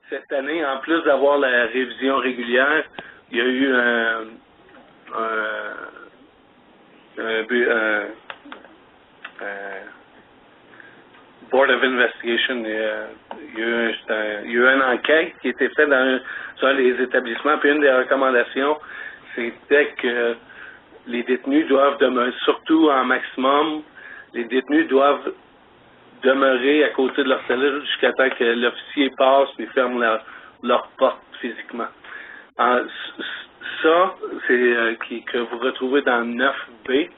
cette année, en plus d'avoir la révision régulière, il y a eu un Board of Investigation. Il y a eu une enquête qui a été faite dans les établissements. Puis une des recommandations, c'était que les détenus doivent demeurer, surtout en maximum, les détenus doivent demeurer à côté de leur cellule jusqu'à temps que l'officier passe et ferme leur porte physiquement. Ça, c'est que vous retrouvez dans 9B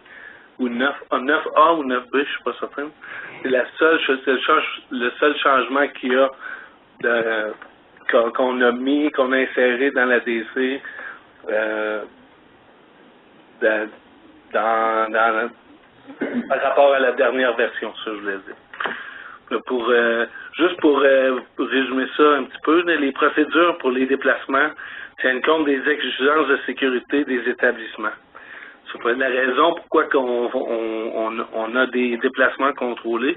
ou 9A ou 9B, je ne suis pas certain. C'est le seul changement qu'il y a qu'on a mis, qu'on a inséré dans la DC par rapport à la dernière version, ça je voulais dire. Juste pour résumer ça un petit peu, les procédures pour les déplacements tiennent compte des exigences de sécurité des établissements. C'est la raison pourquoi on a des déplacements contrôlés.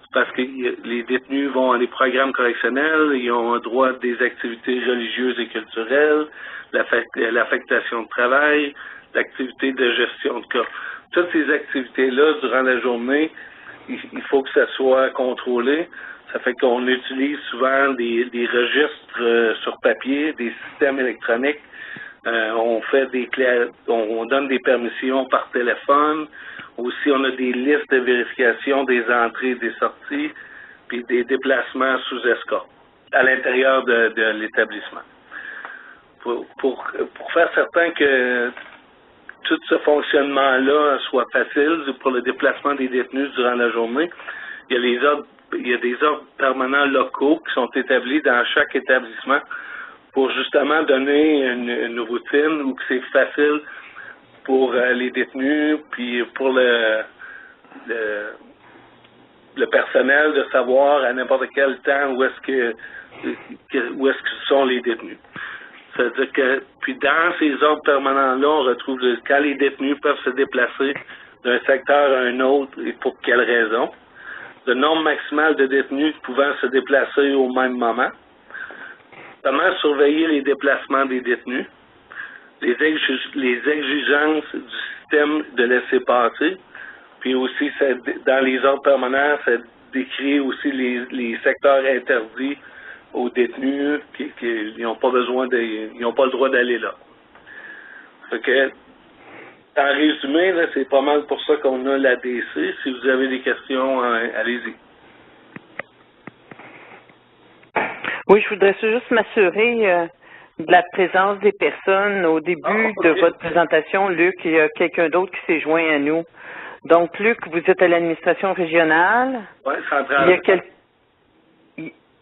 C'est parce que les détenus vont à des programmes correctionnels, ils ont un droit à des activités religieuses et culturelles, l'affectation de travail, l'activité de gestion de cas. Toutes ces activités-là, durant la journée, il faut que ça soit contrôlé. Ça fait qu'on utilise souvent des registres sur papier, des systèmes électroniques. On donne des permissions par téléphone. Aussi, on a des listes de vérification des entrées et des sorties, puis des déplacements sous escorte à l'intérieur de l'établissement. Pour faire certain que tout ce fonctionnement-là soit facile pour le déplacement des détenus durant la journée, il y a des ordres permanents locaux qui sont établis dans chaque établissement pour justement donner une routine où c'est facile pour les détenus puis pour le personnel de savoir à n'importe quel temps où est-ce que sont les détenus. C'est-à-dire que, puis dans ces ordres permanents-là, on retrouve quand les détenus peuvent se déplacer d'un secteur à un autre et pour quelle raison. Le nombre maximal de détenus pouvant se déplacer au même moment. Comment surveiller les déplacements des détenus. Les exigences du système de laisser-passer. Puis aussi, dans les ordres permanents, ça décrit aussi les secteurs interdits aux détenus qui n'ont pas ils n'ont pas le droit d'aller là. Fait que, en résumé, là, c'est pas mal pour ça qu'on a la DC. Si vous avez des questions, allez-y. Oui, je voudrais juste m'assurer de la présence des personnes. Au début de votre présentation, Luc, il y a quelqu'un d'autre qui s'est joint à nous. Donc, Luc, vous êtes à l'administration régionale. Oui, centrale.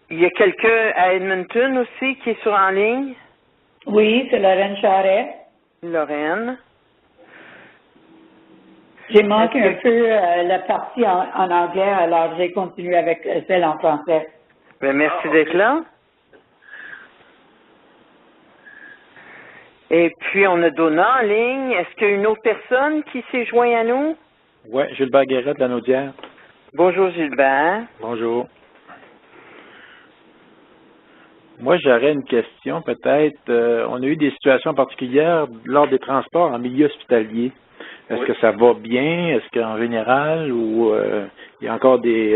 Il y a quelqu'un à Edmonton aussi qui est en ligne? Oui, c'est Lorraine Charret. Lorraine. J'ai manqué un peu la partie en anglais, alors j'ai continué avec celle en français. Bien, merci d'être là. Et puis, on a Donna en ligne. Est-ce qu'il y a une autre personne qui s'est joint à nous? Oui, Gilbert Guéret de la Naudière. Bonjour, Gilbert. Bonjour. Moi, j'aurais une question, peut-être. On a eu des situations particulières lors des transports en milieu hospitalier. Est-ce que ça va bien? Est-ce qu'en général, ou il y a encore des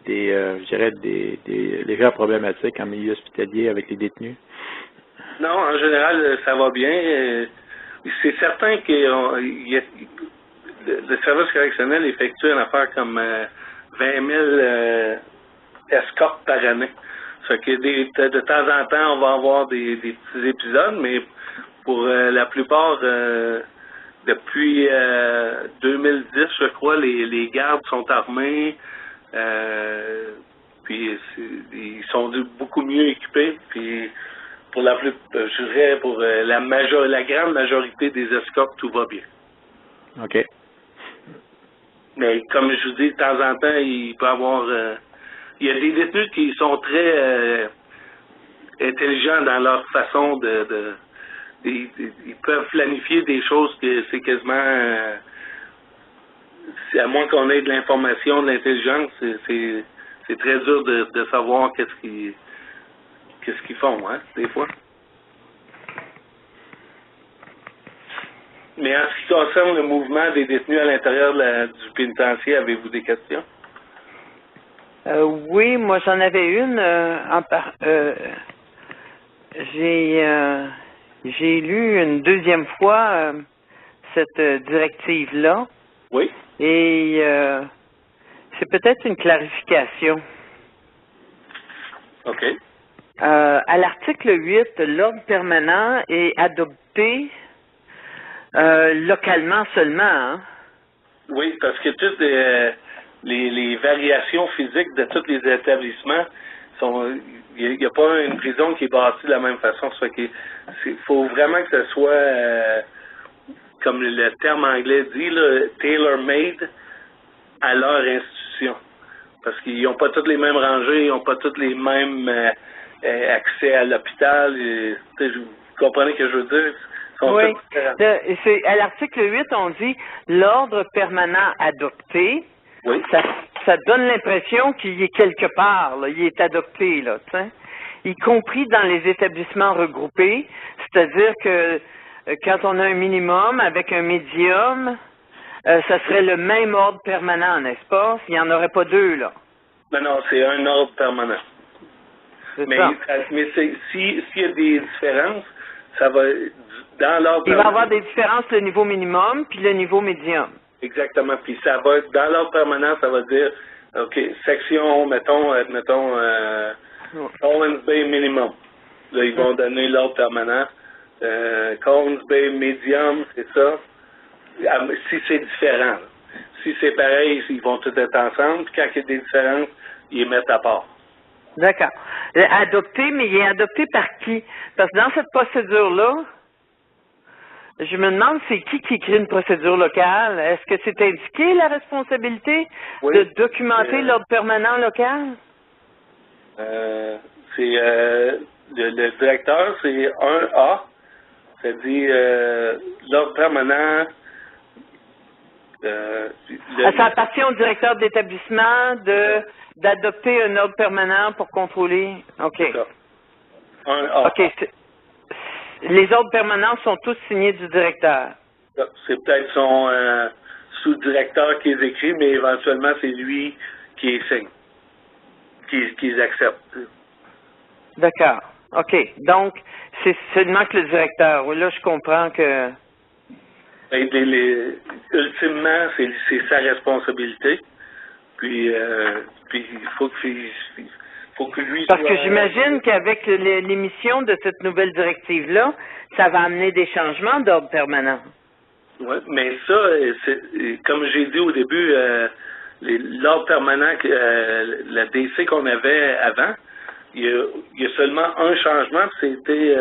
légères problématiques en milieu hospitalier avec les détenus? Non, en général, ça va bien. C'est certain que le service correctionnel effectue une affaire comme 20 000 escortes par année. Ça fait que de temps en temps, on va avoir des petits épisodes, mais pour la plupart, depuis 2010, je crois, les gardes sont armés, puis ils sont beaucoup mieux équipés, puis pour je dirais pour la grande majorité des escortes, tout va bien. OK. Mais comme je vous dis, de temps en temps, il peut y avoir il y a des détenus qui sont très intelligents dans leur façon ils peuvent planifier des choses que c'est quasiment à moins qu'on ait de l'information, de l'intelligence, c'est très dur de savoir qu'est-ce qu'est-ce qu'ils font, hein, des fois. Mais en ce qui concerne le mouvement des détenus à l'intérieur du pénitencier, avez-vous des questions? Oui, moi j'en avais une. J'ai lu une deuxième fois cette directive-là. Oui. Et c'est peut-être une clarification. OK. À l'article 8, l'ordre permanent est adopté localement seulement, hein? Oui, parce que toutes les variations physiques de tous les établissements sont. Il n'y a pas une prison qui est bâtie de la même façon. Ça fait qu'il faut vraiment que ce soit, comme le terme anglais dit, tailor-made à leur institution. Parce qu'ils n'ont pas toutes les mêmes rangées, ils n'ont pas tous les mêmes accès à l'hôpital. Vous comprenez ce que je veux dire? Oui. À l'article 8, on dit l'ordre permanent adopté. Oui. Ça donne l'impression qu'il est quelque part, là, il est adopté, là, t'sais, y compris dans les établissements regroupés. C'est-à-dire que quand on a un minimum avec un médium, ça serait le même ordre permanent, n'est-ce pas? Il n'y en aurait pas deux, là. Non, c'est un ordre permanent. Mais s'il y a des différences, ça va dans l'ordre permanent. Il va y avoir des différences le niveau minimum puis le niveau médium. Exactement. Puis ça va dans l'ordre permanent, ça va dire OK, section, admettons Collins Bay minimum. Là, ils vont donner l'ordre permanent. Collins Bay medium, c'est ça. Si c'est différent. Si c'est pareil, ils vont tous être ensemble. Puis quand il y a des différences, ils les mettent à part. D'accord. Adopté, mais il est adopté par qui? Parce que dans cette procédure-là, je me demande c'est qui écrit une procédure locale. Est-ce que c'est indiqué la responsabilité de documenter l'ordre permanent local? C'est le directeur, c'est 1A. Ça dit l'ordre permanent. Ça appartient au directeur d'établissement d'adopter un ordre permanent pour contrôler. OK. 1A. OK. Les ordres permanents sont tous signés du directeur. C'est peut-être son sous-directeur qui les écrit, mais éventuellement, c'est lui qui les signe, qui les accepte. D'accord. OK. Donc, c'est seulement que le directeur. Là, je comprends que... Ultimement, c'est sa responsabilité. Puis il faut que lui... Parce que j'imagine qu'avec l'émission de cette nouvelle directive-là, ça va amener des changements d'ordre permanent. Oui, mais ça, comme j'ai dit au début, l'ordre permanent, la DC qu'on avait avant, il y a seulement un changement, c'était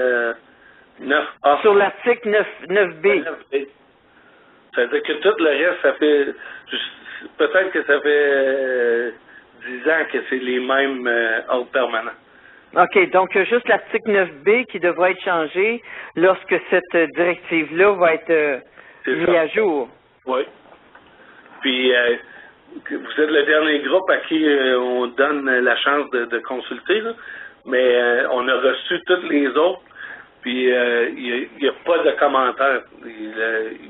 9A. Sur l'article 9B. 9B. Ça veut dire que tout le reste, ça fait... Peut-être que ça fait 10 ans que c'est les mêmes ordres permanents. OK, donc il y a juste l'article 9B qui devra être changé lorsque cette directive-là va être mise à jour. Oui. Puis, vous êtes le dernier groupe à qui on donne la chance de consulter, là, mais on a reçu tous les autres, puis il n'y a pas de commentaires,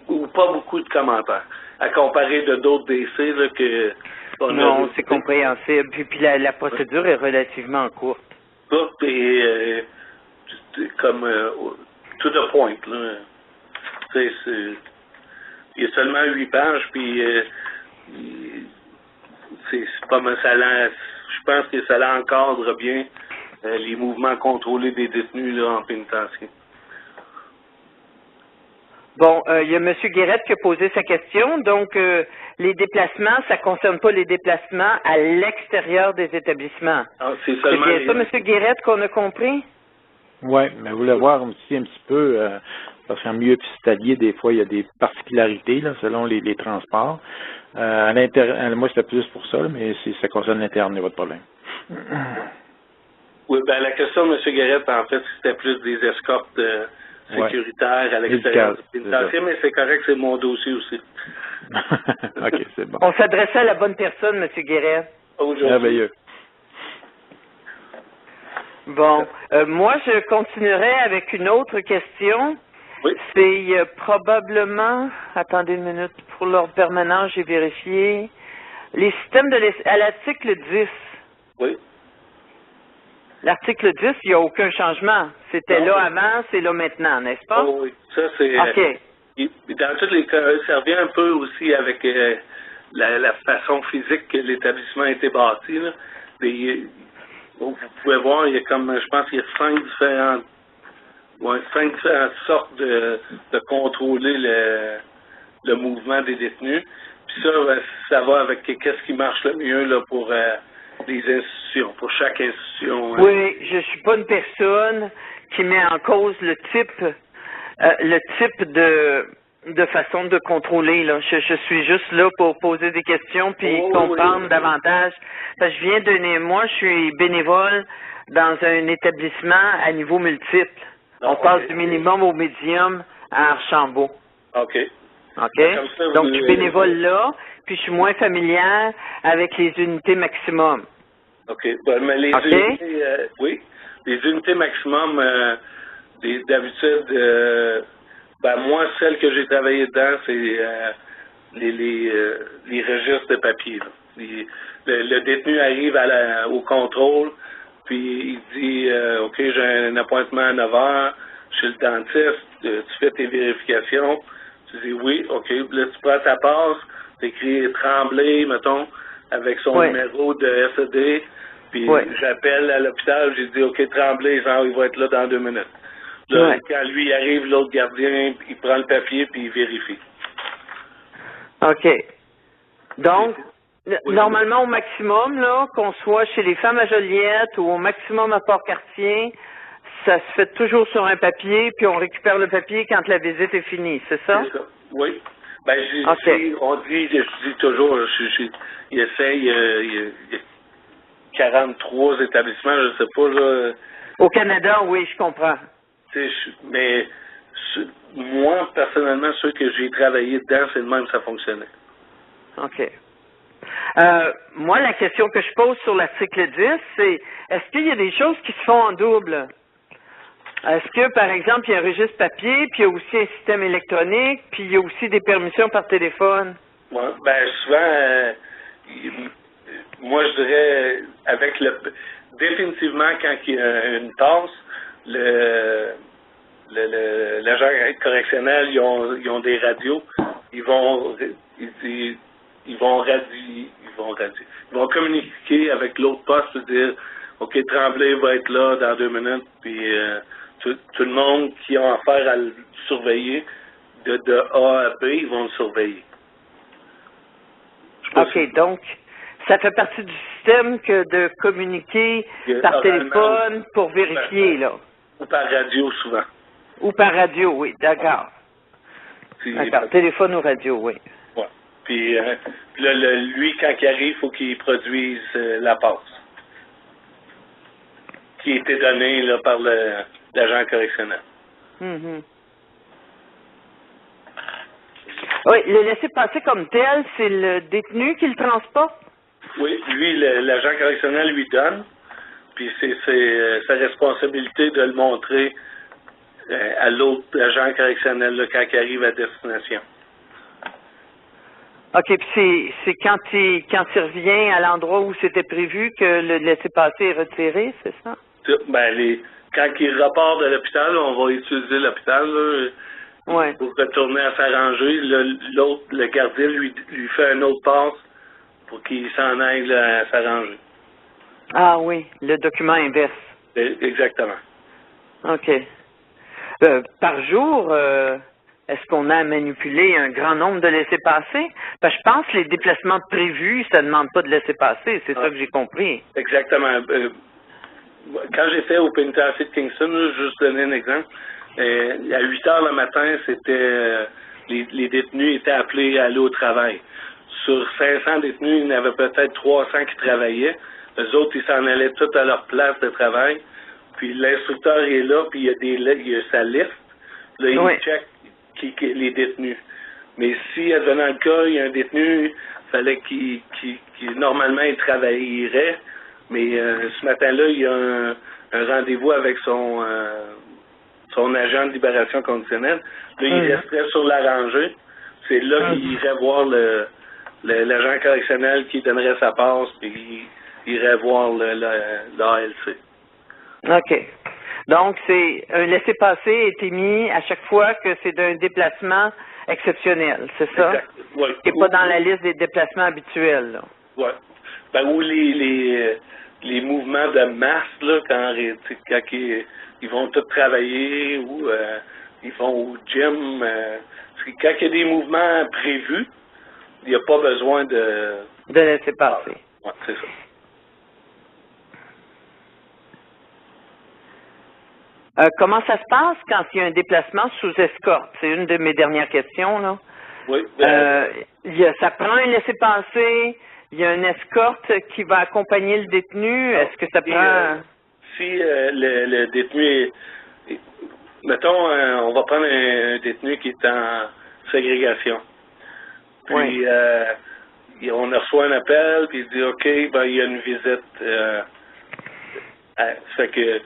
ou pas beaucoup de commentaires, à comparer de d'autres DC là, que... Non, c'est compréhensible. Puis la procédure est relativement courte. Courte et comme to the point. Là. Il y a seulement 8 pages, puis c'est pas mal. Je pense que ça encadre bien les mouvements contrôlés des détenus là, en pénitencier. Bon, il y a M. Guérette qui a posé sa question. Donc, les déplacements, ça ne concerne pas les déplacements à l'extérieur des établissements. C'est seulement bien ça, M. Guérette, qu'on a compris? Oui, mais vous voulez voir aussi un petit peu, parce qu'en milieu hospitalier, des fois, il y a des particularités là, selon les transports. À l'intérieur, moi, c'était plus pour ça, mais ça concerne l'interne, il n'y a pas de problème. Oui, ben la question de M. Guérette, en fait, c'était plus des escortes sécuritaires à l'extérieur du pénitencier, mais c'est correct, c'est mon dossier aussi. OK, c'est bon. On s'adressait à la bonne personne, M. Guérette. Merveilleux. Bon, moi, je continuerai avec une autre question. Oui. C'est probablement, attendez une minute, pour l'ordre permanent, j'ai vérifié, les systèmes à l'article 10. Oui. L'article 10, il n'y a aucun changement. C'était Non. là avant, c'est là maintenant, n'est-ce pas? Oh, oui, ça c'est... OK. Dans tous les cas, ça revient un peu aussi avec la façon physique que l'établissement a été bâti. Là. Vous pouvez voir, il y a comme, je pense qu'il y a 5 différentes sortes de contrôler le mouvement des détenus. Puis ça va avec qu'est-ce qui marche le mieux là, pour les institutions, pour chaque institution. Oui, je suis pas une personne qui met en cause le type de façon de contrôler. Là. Je suis juste là pour poser des questions puis comprendre davantage. Parce que je viens moi, je suis bénévole dans un établissement à niveau multiple. On passe du minimum au médium à Archambault. OK. OK? Donc, je suis bénévole là, puis je suis moins familière avec les unités maximum. OK. Ben, mais les unités, oui, les unités maximum, d'habitude, ben moi, celle que j'ai travaillé dedans, c'est les registres de papier. Là. Le détenu arrive au contrôle, puis il dit OK, j'ai un appointement à 9 heures chez le dentiste, tu fais tes vérifications, tu dis oui, OK, là tu prends ta passe, tu écris Tremblay, mettons, avec son numéro de SED, puis j'appelle à l'hôpital, j'ai dit OK, Tremblay, genre, il va être là dans 2 minutes. Là, quand lui arrive, l'autre gardien, il prend le papier puis il vérifie. OK. Donc, normalement, au maximum, là, qu'on soit chez les femmes à Joliette ou au maximum à Port-Cartier, ça se fait toujours sur un papier, puis on récupère le papier quand la visite est finie, c'est ça? C'est ça. Oui. Ben, je dis toujours, il essaye, il y a 43 établissements, je sais pas, là. Au Canada, oui, je comprends. Mais moi, personnellement, ceux que j'ai travaillé dedans, c'est le même, ça fonctionnait. OK. Moi, la question que je pose sur l'article 10, c'est est-ce qu'il y a des choses qui se font en double? Est-ce que, par exemple, il y a un registre papier, puis il y a aussi un système électronique, puis il y a aussi des permissions par téléphone? Ouais, ben souvent, moi je dirais, définitivement, quand il y a une tasse, l'agent correctionnel, ils ont des radios, ils vont communiquer avec l'autre poste, dire OK, Tremblay va être là dans 2 minutes, puis tout le monde qui a affaire à le surveiller, de A à B, ils vont le surveiller. OK, donc, ça fait partie du système que de communiquer par téléphone pour vérifier, là. Ou par radio, souvent. Ou par radio, oui, d'accord. D'accord, téléphone ou radio, oui. Oui. Puis là, lui, quand il arrive, il faut qu'il produise la passe qui a été donnée là, par l'agent correctionnel. Mm-hmm. Oui, le laisser-passer comme tel, c'est le détenu qui le transporte? Oui, lui, l'agent correctionnel lui donne, puis c'est sa responsabilité de le montrer à l'autre agent correctionnel là, quand il arrive à destination. OK, puis c'est quand il revient à l'endroit où c'était prévu que le laisser-passer est retiré, c'est ça? Ben, quand il repart de l'hôpital, on va utiliser l'hôpital pour retourner à s'arranger. Le gardien lui fait un autre passe pour qu'il s'en aille à s'arranger. Ah oui, le document inverse. Exactement. OK. Par jour, est-ce qu'on a à manipuler un grand nombre de laissez-passer? Parce que je pense que les déplacements prévus, ça ne demande pas de laissez-passer. C'est ça que j'ai compris. Exactement. Quand j'étais au pénitencier de Kingston, je vais juste donner un exemple. À 8 heures le matin, c'était les détenus étaient appelés à aller au travail. Sur 500 détenus, il y en avait peut-être 300 qui travaillaient. Eux autres, ils s'en allaient tous à leur place de travail. Puis l'instructeur est là, puis il y a sa liste. Là, il check les détenus. Mais si, advenant le cas, il y a un détenu, il fallait qu'il normalement il travaillerait Mais ce matin-là, il y a un rendez-vous avec son agent de libération conditionnelle. Là, il resterait sur la rangée. C'est là qu'il irait voir l'agent correctionnel qui donnerait sa passe, puis il irait voir l'ALC. OK. Donc, c'est un laissez-passer a été mis à chaque fois que c'est d'un déplacement exceptionnel, c'est ça? Exact. Ouais. Qui n'est pas dans la liste des déplacements habituels, là. Oui. Ben, ou les mouvements de masse, là, quand ils vont tous travailler, ou ils vont au gym. Quand il y a des mouvements prévus, il n'y a pas besoin de laisser passer. Oui, c'est ça. Comment ça se passe quand il y a un déplacement sous escorte? C'est une de mes dernières questions, là. Oui. Ça prend un laissez-passer, il y a une escorte qui va accompagner le détenu. Est-ce que ça prend... Si le détenu est... Mettons, on va prendre un détenu qui est en ségrégation. Puis, on reçoit un appel, puis il dit, OK, ben, il y a une visite. Ça fait que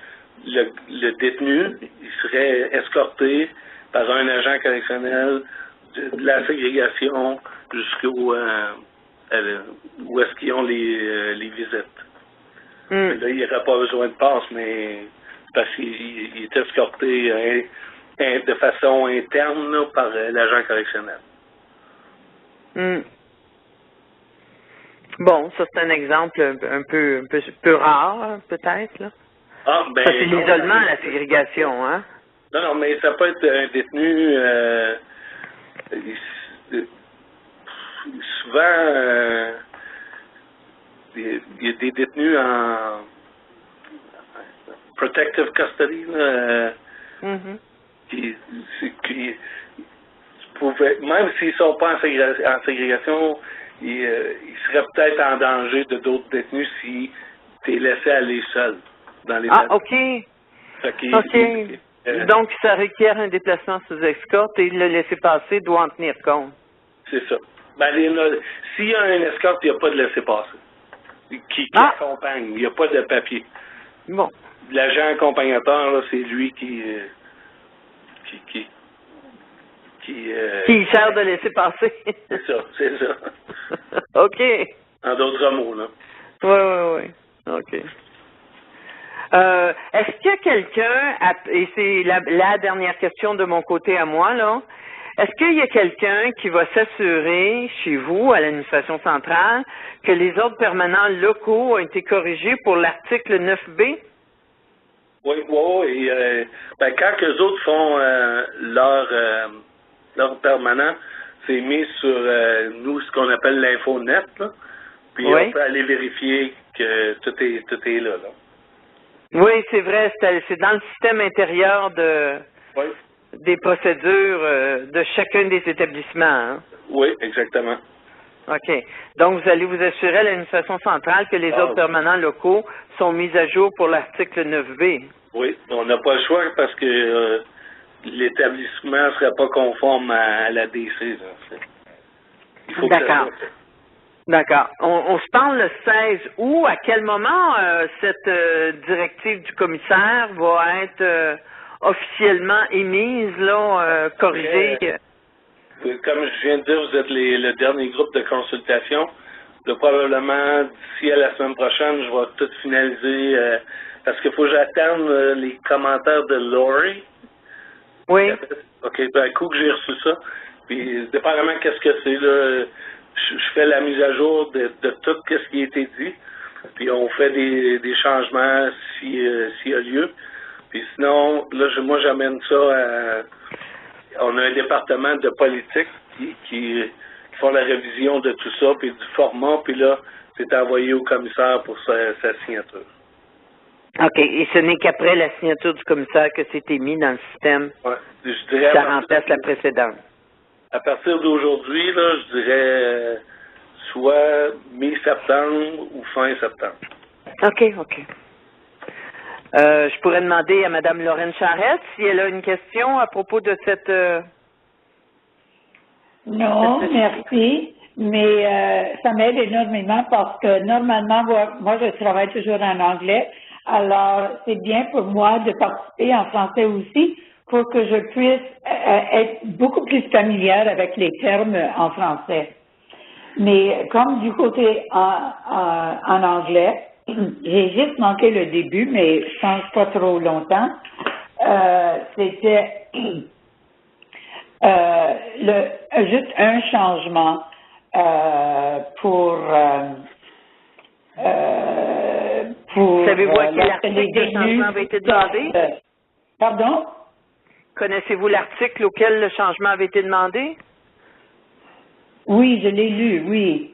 le détenu, il serait escorté par un agent correctionnel de la ségrégation jusqu'où où est-ce qu'ils ont les visites. Là, il n'y aurait pas besoin de passe, mais parce qu'il est escorté de façon interne là, par l'agent correctionnel. Bon, ça c'est un exemple un peu rare, peut-être, là. Ah, ben, ça, c'est l'isolement, la ségrégation, hein? Non, mais ça peut être un détenu souvent il y a des détenus en protective custody là, qui même s'ils sont pas en ségrégation, ils seraient peut-être en danger de d'autres détenus si tu es laissé aller seul dans les OK. Donc, ça requiert un déplacement sous escorte et le laisser-passer doit en tenir compte. C'est ça. Ben, s'il y a un escorte, il n'y a pas de laisser-passer qui accompagne. Il n'y a pas de papier. Bon. L'agent accompagnateur, là, c'est lui qui sert de laisser passer. C'est ça. OK. En d'autres mots, là. Oui. OK. Est-ce qu'il y a quelqu'un, et c'est la dernière question de mon côté à moi, là, est-ce qu'il y a quelqu'un qui va s'assurer chez vous, à l'administration centrale, que les ordres permanents locaux ont été corrigés pour l'article 9B? Oui. Ben, quand eux autres font leur permanent, c'est mis sur nous ce qu'on appelle l'infonet, là. Puis on peut aller vérifier que tout est là. Oui, c'est vrai, c'est dans le système intérieur des procédures de chacun des établissements. Hein? Oui, exactement. OK. Donc, vous allez vous assurer à l'administration centrale que les ordres permanents locaux sont mis à jour pour l'article 9B. Oui, on n'a pas le choix parce que l'établissement ne serait pas conforme à la DC. Il faut D'accord. D'accord. On se parle le 16 août. À quel moment cette directive du commissaire va être officiellement émise, là, corrigée? Comme je viens de dire, vous êtes le dernier groupe de consultation. Probablement, d'ici à la semaine prochaine, je vais tout finaliser parce qu'il faut que j'attende les commentaires de Laurie. Oui. OK, un coup que j'ai reçu ça. Puis, dépendamment qu'est-ce que c'est, là, je fais la mise à jour de tout ce qui a été dit. Puis, on fait des changements s'il y a lieu. Puis, sinon, là, moi, j'amène ça on a un département de politique qui font la révision de tout ça, puis du format, puis là, c'est envoyé au commissaire pour sa signature. OK. Et ce n'est qu'après la signature du commissaire que c'est émis dans le système. Oui. Je dirais. Ça remplace la précédente. À partir d'aujourd'hui, là, je dirais soit mi-septembre ou fin septembre. OK. Je pourrais demander à Mme Lorraine Charette si elle a une question à propos de cette... Non, merci. mais ça m'aide énormément parce que normalement, moi, je travaille toujours en anglais. Alors, c'est bien pour moi de participer en français aussi pour que je puisse être beaucoup plus familière avec les termes en français. Mais comme du côté en anglais, j'ai juste manqué le début, mais je pense pas trop longtemps. C'était juste un changement pour savez-vous à quel article le changement avait été demandé? Pardon? Connaissez-vous l'article auquel le changement avait été demandé? Oui, je l'ai lu, oui.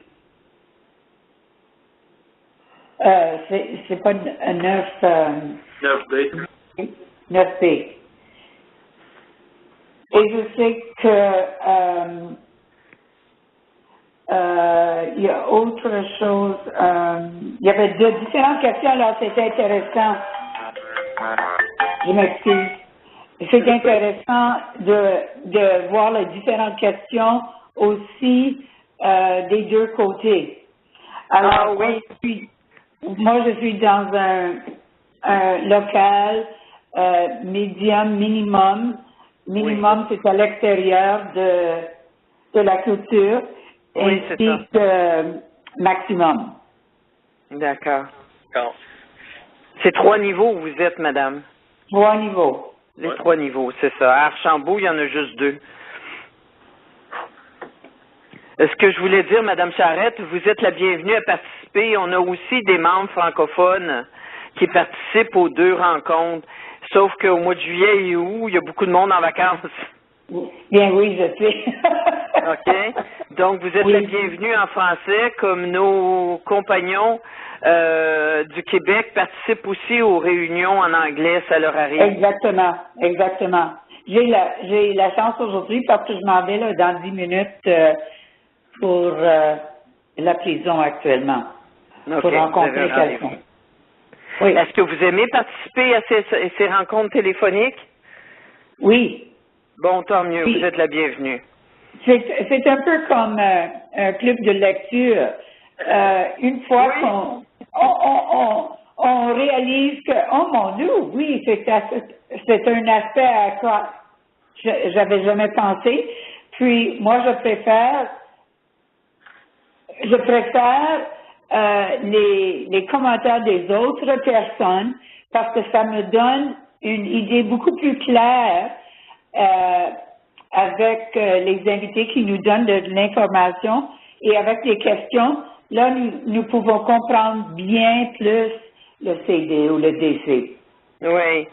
C'est pas 9B. 9B. Et je sais que il y a autre chose. Il y avait différentes questions, alors c'était intéressant. Je m'excuse. C'est intéressant de voir les différentes questions aussi des deux côtés. Alors, moi, je suis dans un local médium minimum. Minimum, c'est à l'extérieur de la culture. Oui, c'est ça. Ainsi que maximum. D'accord. C'est 3 niveaux où vous êtes, madame. 3 niveaux. Les 3 niveaux, c'est ça. À Archambault, il y en a juste 2. Ce que je voulais dire, madame Charette, vous êtes la bienvenue à participer. On a aussi des membres francophones qui participent aux 2 rencontres. Sauf qu'au mois de juillet et août, il y a beaucoup de monde en vacances. Bien oui, je sais. OK. Donc, vous êtes la bienvenue en français, comme nos compagnons du Québec participent aussi aux réunions en anglais, ça leur arrive. Exactement, exactement. J'ai la chance aujourd'hui parce que je m'en vais là, dans 10 minutes pour la prison actuellement. Okay, pour rencontrer quelqu'un. Oui. Est-ce que vous aimez participer à ces rencontres téléphoniques? Oui. Bon, tant mieux, oui. Vous êtes la bienvenue. C'est un peu comme un club de lecture. Une fois qu'on réalise que, oh mon Dieu, oui, c'est un aspect à quoi j'avais jamais pensé. Puis moi, je préfère les commentaires des autres personnes parce que ça me donne une idée beaucoup plus claire avec les invités qui nous donnent de l'information et avec les questions. Là, nous pouvons comprendre bien plus le CD ou le DC. Oui.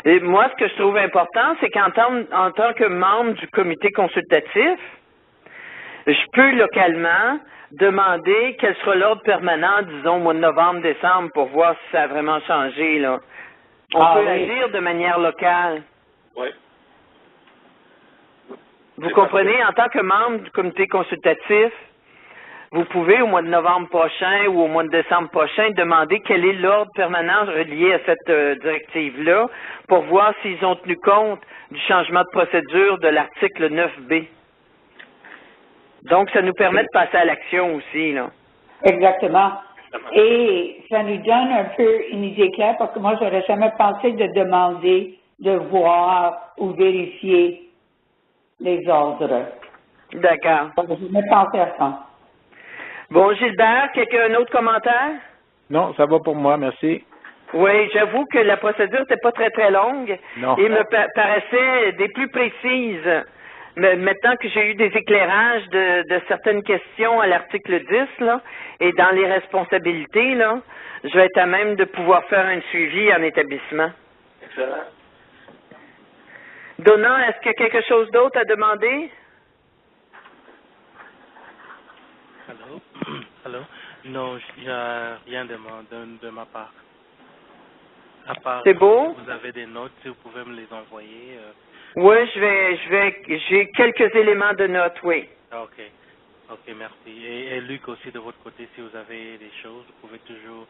Et moi, ce que je trouve important, c'est qu'en tant que membre du comité consultatif, je peux localement demander quel sera l'ordre permanent, disons, au mois de novembre, décembre, pour voir si ça a vraiment changé, là. On peut agir de manière locale. Oui. Vous comprenez, en tant que membre du comité consultatif, vous pouvez, au mois de novembre prochain ou au mois de décembre prochain, demander quel est l'ordre permanent relié à cette directive-là pour voir s'ils ont tenu compte du changement de procédure de l'article 9B. Donc, ça nous permet de passer à l'action aussi, là. Exactement. Et ça nous donne un peu une idée claire parce que moi, j'aurais jamais pensé de demander de voir ou vérifier les ordres. D'accord. Donc, je n'ai pas pensé à ça. Bon, Gilbert, un autre commentaire? Non, ça va pour moi, merci. Oui, j'avoue que la procédure n'était pas très, très longue. Non. Et me paraissait des plus précises. Mais maintenant que j'ai eu des éclairages de certaines questions à l'article 10, là, et dans les responsabilités, là, je vais être à même de pouvoir faire un suivi en établissement. Excellent. Donna, est-ce qu'il y a quelque chose d'autre à demander? Allô? Allô? Non, il n'y a rien de ma part. À part, C'est beau? vous avez des notes, si vous pouvez me les envoyer. Oui, j'ai quelques éléments de notes, oui. Ok. Ok, merci. Et Luc aussi, de votre côté, si vous avez des choses, vous pouvez toujours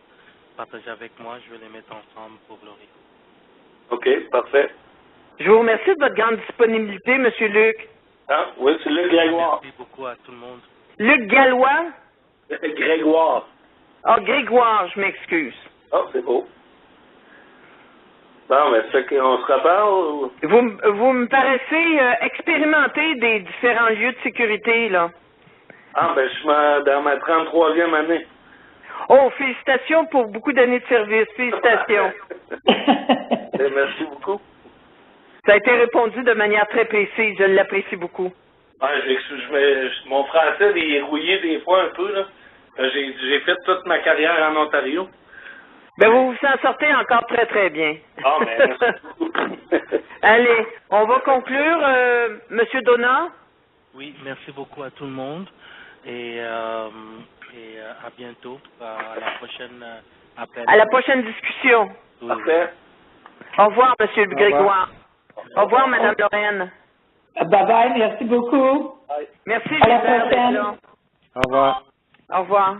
partager avec moi. Je vais les mettre ensemble pour Laurie. OK, parfait. Je vous remercie de votre grande disponibilité, M. Luc. Ah, oui, c'est Luc Grégoire. Merci beaucoup à tout le monde. Luc Gallois? Grégoire. Ah, Grégoire, je m'excuse. Oh, c'est beau. Bon, mais ça qu'on se reparle ou... Vous me paraissez expérimenter des différents lieux de sécurité, là. Ah, ben, je suis dans ma 33e année. Oh, félicitations pour beaucoup d'années de service. Félicitations. Merci beaucoup. Ça a été répondu de manière très précise. Je l'apprécie beaucoup. Ah, mon français est rouillé des fois un peu, là. J'ai fait toute ma carrière en Ontario. Ben, vous vous en sortez encore très, très bien. Ah, ben, merci beaucoup. Allez, on va conclure. Monsieur Donat? Oui, merci beaucoup à tout le monde et à bientôt à la prochaine appel. À la prochaine discussion. Oui. Parfait. Au revoir, Monsieur Grégoire. Au revoir, Madame Lorraine. Bye-bye, merci beaucoup. Bye. Merci, À la Gilbert, d'être prochaine. là. Au revoir. Au revoir.